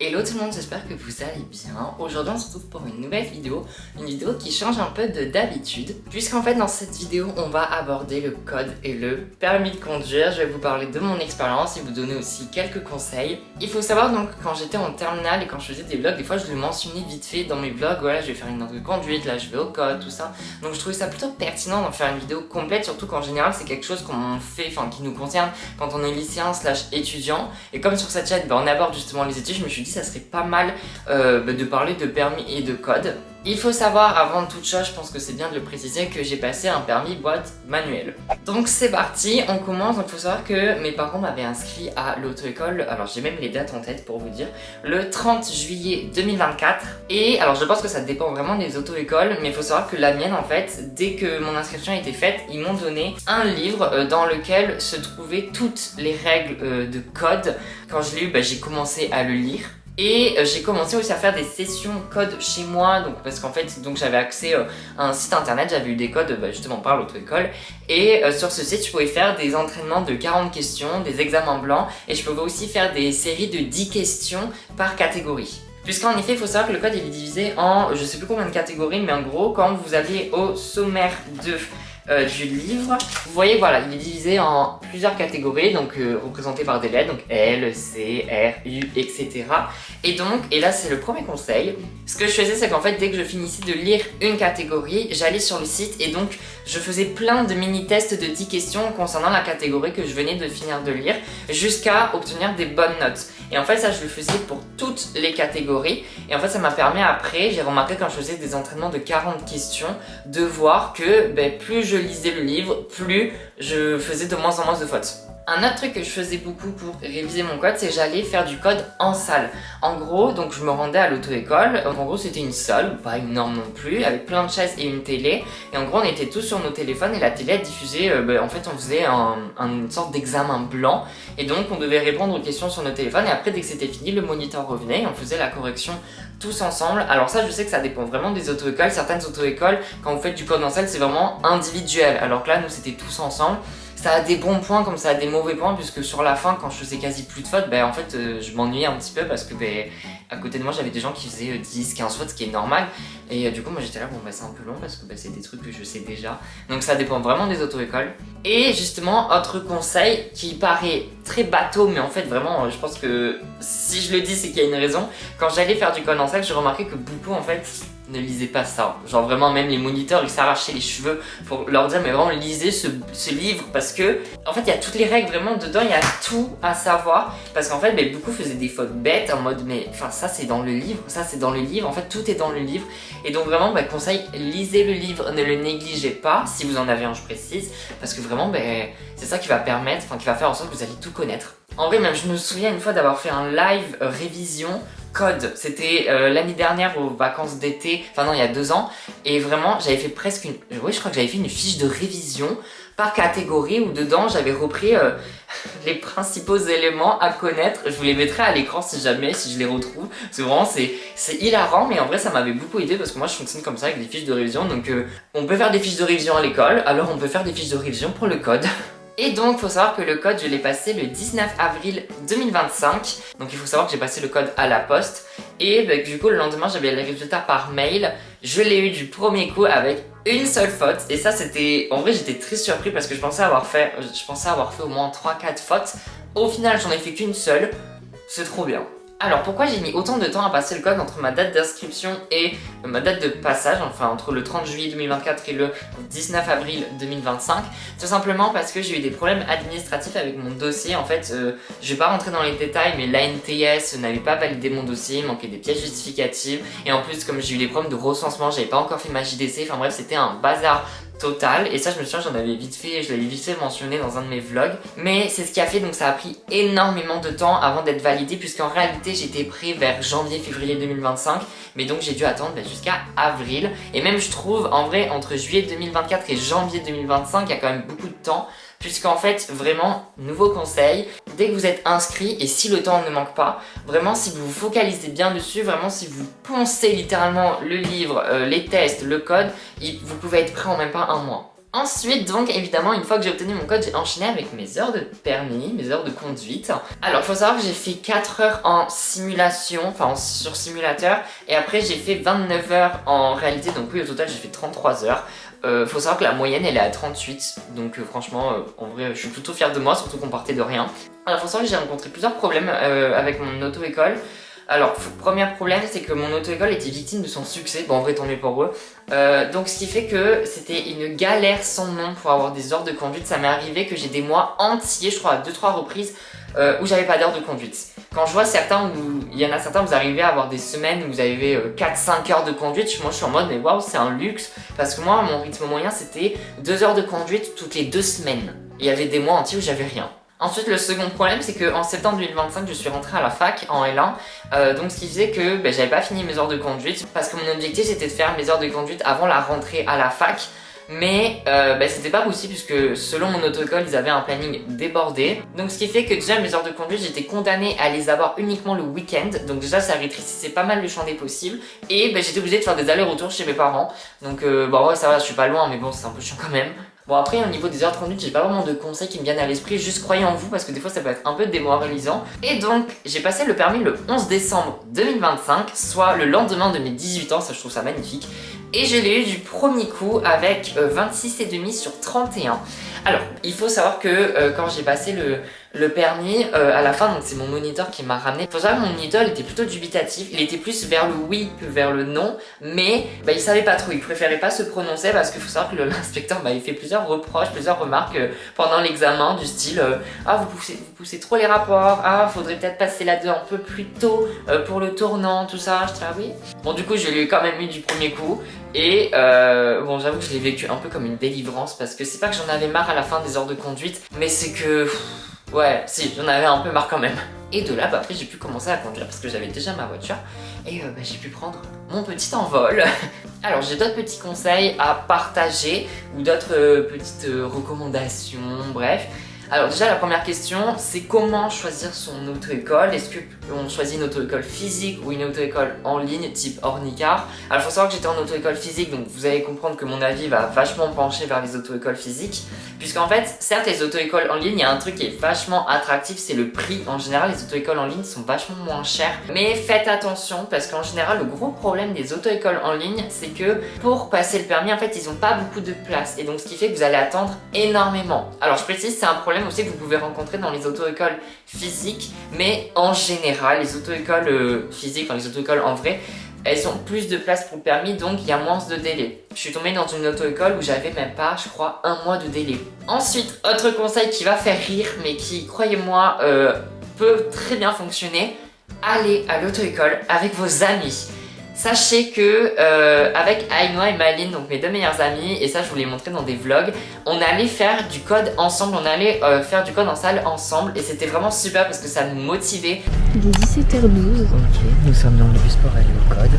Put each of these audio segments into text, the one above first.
Hello tout le monde, j'espère que vous allez bien. Aujourd'hui on se retrouve pour une nouvelle vidéo, une vidéo qui change un peu d'habitude, puisqu'en fait dans cette vidéo on va aborder le code et le permis de conduire. Je vais vous parler de mon expérience et vous donner aussi quelques conseils. Il faut savoir donc quand j'étais en terminale et quand je faisais des vlogs, des fois je le mentionnais vite fait dans mes vlogs, voilà je vais faire une ordre de conduite, là je vais au code, tout ça. Donc je trouvais ça plutôt pertinent d'en faire une vidéo complète, surtout qu'en général c'est quelque chose qu'on fait, enfin qui nous concerne quand on est lycéen / étudiant. Et comme sur cette chaîne on aborde justement les études, je me suis dit ça serait pas mal de parler de permis et de code. Il faut savoir avant toute chose, je pense que c'est bien de le préciser, que j'ai passé un permis boîte manuelle. Donc c'est parti, on commence. Donc il faut savoir que mes parents m'avaient inscrit à l'auto-école, alors j'ai même les dates en tête pour vous dire, le 30 juillet 2024. Et alors je pense que ça dépend vraiment des auto-écoles, mais il faut savoir que la mienne en fait, dès que mon inscription a été faite, ils m'ont donné un livre dans lequel se trouvaient toutes les règles de code. Quand je l'ai eu, j'ai commencé à le lire. Et j'ai commencé aussi à faire des sessions code chez moi, donc parce qu'en fait j'avais accès à un site internet, j'avais eu des codes justement par l'auto-école. Et sur ce site je pouvais faire des entraînements de 40 questions, des examens blancs, et je pouvais aussi faire des séries de 10 questions par catégorie. Puisqu'en effet il faut savoir que le code il est divisé en je sais plus combien de catégories, mais en gros quand vous allez au sommaire du livre, vous voyez voilà, il est divisé en plusieurs catégories, donc représentées par des lettres, donc L, C, R, U, etc. Et donc, et là c'est le premier conseil, ce que je faisais c'est qu'en fait dès que je finissais de lire une catégorie, j'allais sur le site et donc je faisais plein de mini-tests de 10 questions concernant la catégorie que je venais de finir de lire, jusqu'à obtenir des bonnes notes. Et en fait ça je le faisais pour toutes les catégories, et en fait ça m'a permis après, j'ai remarqué quand je faisais des entraînements de 40 questions, de voir que plus je lisais le livre, plus je faisais de moins en moins de fautes. Un autre truc que je faisais beaucoup pour réviser mon code, c'est que j'allais faire du code en salle. En gros, donc je me rendais à l'auto-école, en gros c'était une salle, pas énorme non plus, avec plein de chaises et une télé. Et en gros on était tous sur nos téléphones et la télé diffusait, en fait on faisait une sorte d'examen blanc. Et donc on devait répondre aux questions sur nos téléphones et après dès que c'était fini, le moniteur revenait et on faisait la correction tous ensemble. Alors ça je sais que ça dépend vraiment des auto-écoles. Certaines auto-écoles, quand vous faites du code en salle, c'est vraiment individuel. Alors que là nous c'était tous ensemble. Ça a des bons points comme ça a des mauvais points, puisque sur la fin quand je faisais quasi plus de fautes, en fait je m'ennuyais un petit peu parce que à côté de moi j'avais des gens qui faisaient 10, 15 fautes, ce qui est normal. Et du coup moi j'étais là, c'est un peu long parce que c'est des trucs que je sais déjà. Donc ça dépend vraiment des auto-écoles. Et justement, autre conseil qui paraît très bateau, mais en fait vraiment je pense que si je le dis c'est qu'il y a une raison. Quand j'allais faire du code en salle, j'ai remarqué que beaucoup en fait ne lisez pas ça. Genre vraiment même les moniteurs ils s'arrachaient les cheveux pour leur dire mais vraiment lisez ce livre, parce que en fait il y a toutes les règles vraiment dedans, il y a tout à savoir. Parce qu'en fait beaucoup faisaient des fautes bêtes en mode mais enfin ça c'est dans le livre, ça c'est dans le livre, en fait tout est dans le livre. Et donc vraiment conseil, lisez le livre, ne le négligez pas si vous en avez un, je précise, parce que vraiment c'est ça qui va permettre, qui va faire en sorte que vous allez tout connaître. En vrai même je me souviens une fois d'avoir fait un live révision code, c'était l'année dernière aux vacances d'été, enfin non il y a 2 ans, et vraiment j'avais fait presque je crois que j'avais fait une fiche de révision par catégorie où dedans j'avais repris les principaux éléments à connaître. Je vous les mettrai à l'écran si je les retrouve, parce que vraiment c'est hilarant, mais en vrai ça m'avait beaucoup aidé parce que moi je fonctionne comme ça avec des fiches de révision. Donc on peut faire des fiches de révision à l'école, alors on peut faire des fiches de révision pour le code. Et donc il faut savoir que le code je l'ai passé le 19 avril 2025. Donc il faut savoir que j'ai passé le code à la poste. Et du coup le lendemain j'avais les résultats par mail. Je l'ai eu du premier coup avec une seule faute. Et ça c'était... En vrai j'étais très surpris parce que je pensais avoir fait au moins 3-4 fautes. Au final j'en ai fait qu'une seule. C'est trop bien. Alors pourquoi j'ai mis autant de temps à passer le code entre ma date d'inscription et ma date de passage, enfin entre le 30 juillet 2024 et le 19 avril 2025? Tout simplement parce que j'ai eu des problèmes administratifs avec mon dossier. En fait, je vais pas rentrer dans les détails, mais l'ANTS n'avait pas validé mon dossier, il manquait des pièces justificatives. Et en plus, comme j'ai eu des problèmes de recensement, j'avais pas encore fait ma JDC, enfin bref, c'était un bazar total. Et ça je me souviens, je l'avais vite fait mentionné dans un de mes vlogs, mais c'est ce qui a fait, donc ça a pris énormément de temps avant d'être validé, puisqu'en réalité j'étais prêt vers janvier-février 2025, mais donc j'ai dû attendre jusqu'à avril. Et même je trouve en vrai entre juillet 2024 et janvier 2025 il y a quand même beaucoup de temps, puisqu'en fait vraiment, nouveau conseil, dès que vous êtes inscrit et si le temps ne manque pas, vraiment si vous vous focalisez bien dessus, vraiment si vous poncez littéralement le livre, les tests, le code, vous pouvez être prêt en même pas un mois. Ensuite, donc évidemment, une fois que j'ai obtenu mon code, j'ai enchaîné avec mes heures de permis, mes heures de conduite. Alors, il faut savoir que j'ai fait 4 heures en simulation, enfin sur simulateur, et après j'ai fait 29 heures en réalité, donc oui, au total j'ai fait 33 heures. Faut savoir que la moyenne elle est à 38, donc franchement, en vrai, je suis plutôt fière de moi, surtout qu'on partait de rien. Alors, faut savoir que j'ai rencontré plusieurs problèmes avec mon auto-école. Alors, premier problème, c'est que mon auto-école était victime de son succès. Bon, en vrai, tant mieux pour eux. Donc, ce qui fait que c'était une galère sans nom pour avoir des heures de conduite. Ça m'est arrivé que j'ai des mois entiers, je crois à 2-3 reprises, où j'avais pas d'heures de conduite. Quand je vois certains, il y en a certains, vous arrivez à avoir des semaines où vous avez 4-5 heures de conduite. Moi, je suis en mode, mais waouh, c'est un luxe. Parce que moi, mon rythme moyen, c'était 2 heures de conduite toutes les 2 semaines. Il y avait des mois entiers où j'avais rien. Ensuite, le second problème, c'est qu'en septembre 2025, je suis rentrée à la fac en L1. Donc, ce qui faisait que j'avais pas fini mes heures de conduite parce que mon objectif, c'était de faire mes heures de conduite avant la rentrée à la fac. Mais c'était pas possible puisque selon mon auto-école, ils avaient un planning débordé. Donc, ce qui fait que déjà, mes heures de conduite, j'étais condamnée à les avoir uniquement le week-end. Donc, déjà, ça rétrécissait pas mal le champ des possibles. Et j'étais obligée de faire des allers-retours chez mes parents. Donc, ouais, ça va, je suis pas loin, mais bon, c'est un peu chiant quand même. Bon, après au niveau des heures de conduite, j'ai pas vraiment de conseils qui me viennent à l'esprit, juste croyez en vous parce que des fois ça peut être un peu démoralisant. Et donc j'ai passé le permis le 11 décembre 2025, soit le lendemain de mes 18 ans, ça je trouve ça magnifique. Et je l'ai eu du premier coup avec 26,5 sur 31. Alors, il faut savoir que quand j'ai passé le permis, à la fin, donc c'est mon moniteur qui m'a ramené. Il faut savoir que mon moniteur il était plutôt dubitatif, il était plus vers le oui que vers le non, mais il savait pas trop, il préférait pas se prononcer parce qu'il faut savoir que l'inspecteur il fait plusieurs reproches, plusieurs remarques pendant l'examen du style ah vous poussez trop les rapports, ah faudrait peut-être passer la 2 un peu plus tôt pour le tournant, tout ça, je dis ah oui. Bon du coup je l'ai quand même eu du premier coup. Et bon, j'avoue que je l'ai vécu un peu comme une délivrance parce que c'est pas que j'en avais marre à la fin des heures de conduite, mais c'est que ouais, si, j'en avais un peu marre quand même. Et de là, après j'ai pu commencer à conduire parce que j'avais déjà ma voiture et j'ai pu prendre mon petit envol. Alors j'ai d'autres petits conseils à partager ou d'autres petites recommandations, bref. Alors déjà la première question, c'est comment choisir son auto-école. Est-ce qu'on choisit une auto-école physique ou une auto-école en ligne type Ornicar? Alors il faut savoir que j'étais en auto-école physique, donc vous allez comprendre que mon avis va vachement pencher vers les auto-écoles physiques. Puisqu'en fait, certes les auto-écoles en ligne, il y a un truc qui est vachement attractif, c'est le prix. En général les auto-écoles en ligne sont vachement moins chères. Mais faites attention parce qu'en général le gros problème des auto-écoles en ligne, c'est que pour passer le permis, en fait ils n'ont pas beaucoup de place. Et donc ce qui fait que vous allez attendre énormément. Alors je précise, c'est un problème aussi que vous pouvez rencontrer dans les auto-écoles physiques, mais en général les auto-écoles physiques, enfin les auto-écoles en vrai, elles ont plus de place pour le permis, donc il y a moins de délai. Je suis tombée dans une auto-école où j'avais même pas, je crois, 1 mois de délai. Ensuite, autre conseil qui va faire rire, mais qui, croyez-moi, peut très bien fonctionner, allez à l'auto-école avec vos amis. Sachez que avec Ainoa et Maline, donc mes 2 meilleures amies, et ça je vous l'ai montré dans des vlogs, on allait faire du code ensemble, on allait faire du code en salle ensemble et c'était vraiment super parce que ça nous motivait. Il est 17h12. Ok, nous sommes dans le bus pour aller au code.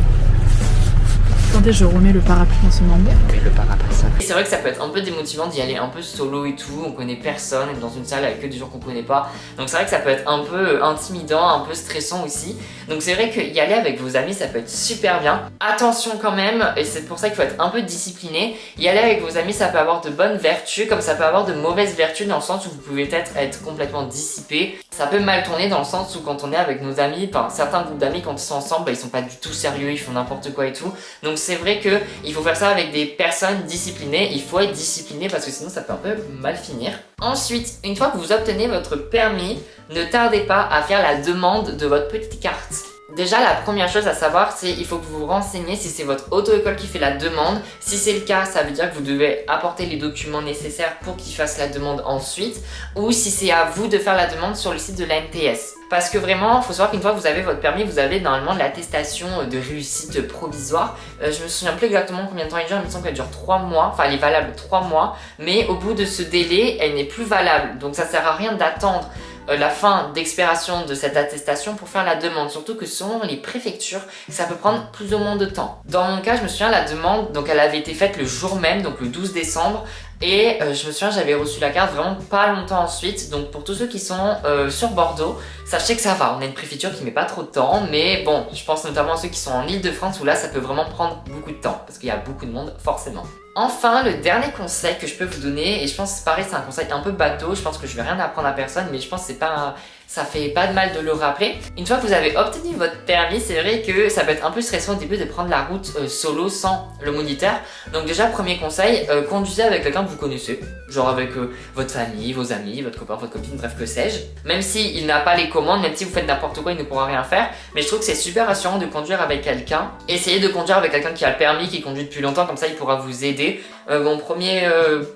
Attendez, je remets le parapluie dans son embarque. Oui, le parapluie ça. Et c'est vrai que ça peut être un peu démotivant d'y aller un peu solo et tout, on connaît personne, on est dans une salle avec que des gens qu'on connaît pas. Donc c'est vrai que ça peut être un peu intimidant, un peu stressant aussi. Donc c'est vrai qu'y aller avec vos amis ça peut être super bien. Attention quand même, et c'est pour ça qu'il faut être un peu discipliné, y aller avec vos amis ça peut avoir de bonnes vertus comme ça peut avoir de mauvaises vertus dans le sens où vous pouvez peut-être être complètement dissipé. Ça peut mal tourner dans le sens où quand on est avec nos amis, enfin certains groupes d'amis quand ils sont ensemble, ils sont pas du tout sérieux, ils font n'importe quoi et tout. Donc c'est vrai qu'il faut faire ça avec des personnes disciplinées, il faut être discipliné parce que sinon ça peut un peu mal finir. Ensuite, une fois que vous obtenez votre permis, ne tardez pas à faire la demande de votre petite carte. Déjà, la première chose à savoir, c'est qu'il faut que vous vous renseigniez si c'est votre auto-école qui fait la demande. Si c'est le cas, ça veut dire que vous devez apporter les documents nécessaires pour qu'ils fassent la demande ensuite. Ou si c'est à vous de faire la demande sur le site de l'ANTS. Parce que vraiment, il faut savoir qu'une fois que vous avez votre permis, vous avez normalement l'attestation de réussite provisoire. Je me souviens plus exactement combien de temps elle dure, il me semble qu'elle dure 3 mois. Enfin, elle est valable 3 mois. Mais au bout de ce délai, elle n'est plus valable. Donc ça sert à rien d'attendre la fin d'expiration de cette attestation pour faire la demande, surtout que selon les préfectures, ça peut prendre plus ou moins de temps. Dans mon cas, je me souviens, la demande, donc elle avait été faite le jour même, donc le 12 décembre, Et je me souviens, j'avais reçu la carte vraiment pas longtemps ensuite. Donc pour tous ceux qui sont sur Bordeaux, sachez que ça va, on a une préfecture qui met pas trop de temps. Mais bon, je pense notamment à ceux qui sont en Île-de-France où là ça peut vraiment prendre beaucoup de temps parce qu'il y a beaucoup de monde forcément. Enfin, le dernier conseil que je peux vous donner, et je pense que pareil, c'est un conseil un peu bateau, je pense que je vais rien apprendre à personne, mais je pense que c'est pas, ça fait pas de mal de le rappeler. Une fois que vous avez obtenu votre permis, c'est vrai que ça peut être un peu stressant au début de prendre la route solo sans le moniteur. Donc déjà, premier conseil, conduisez avec quelqu'un que vous connaissez, genre avec votre famille, vos amis, votre copain, votre copine, bref que sais-je. Même s'il n'a pas les commandes, même si vous faites n'importe quoi, il ne pourra rien faire, mais je trouve que c'est super rassurant de conduire avec quelqu'un. Essayez de conduire avec quelqu'un qui a le permis, qui conduit depuis longtemps, comme ça il pourra vous aider. Mon premier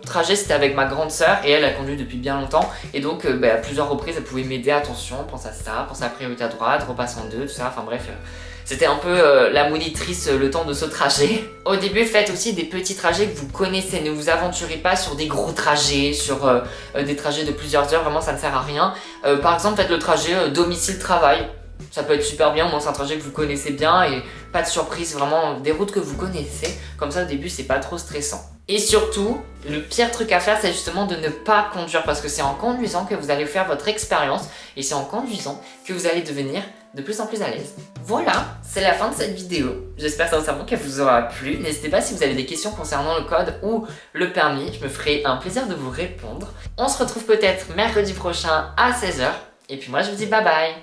trajet c'était avec ma grande sœur et elle a conduit depuis bien longtemps et donc à plusieurs reprises elle pouvait m'aider, attention, pense à ça, pense à la priorité à droite, repasse en deux, tout ça, enfin bref. C'était un peu la monitrice le temps de ce trajet. Au début, faites aussi des petits trajets que vous connaissez. Ne vous aventurez pas sur des gros trajets, sur des trajets de plusieurs heures, vraiment ça ne sert à rien. Par exemple, faites le trajet domicile-travail. Ça peut être super bien, au moins c'est un trajet que vous connaissez bien et pas de surprise, vraiment des routes que vous connaissez. Comme ça au début c'est pas trop stressant. Et surtout, le pire truc à faire c'est justement de ne pas conduire parce que c'est en conduisant que vous allez faire votre expérience et c'est en conduisant que vous allez devenir de plus en plus à l'aise. Voilà, c'est la fin de cette vidéo. J'espère sincèrement qu'elle vous aura plu. N'hésitez pas si vous avez des questions concernant le code ou le permis, je me ferai un plaisir de vous répondre. On se retrouve peut-être mercredi prochain à 16h et puis moi je vous dis bye bye.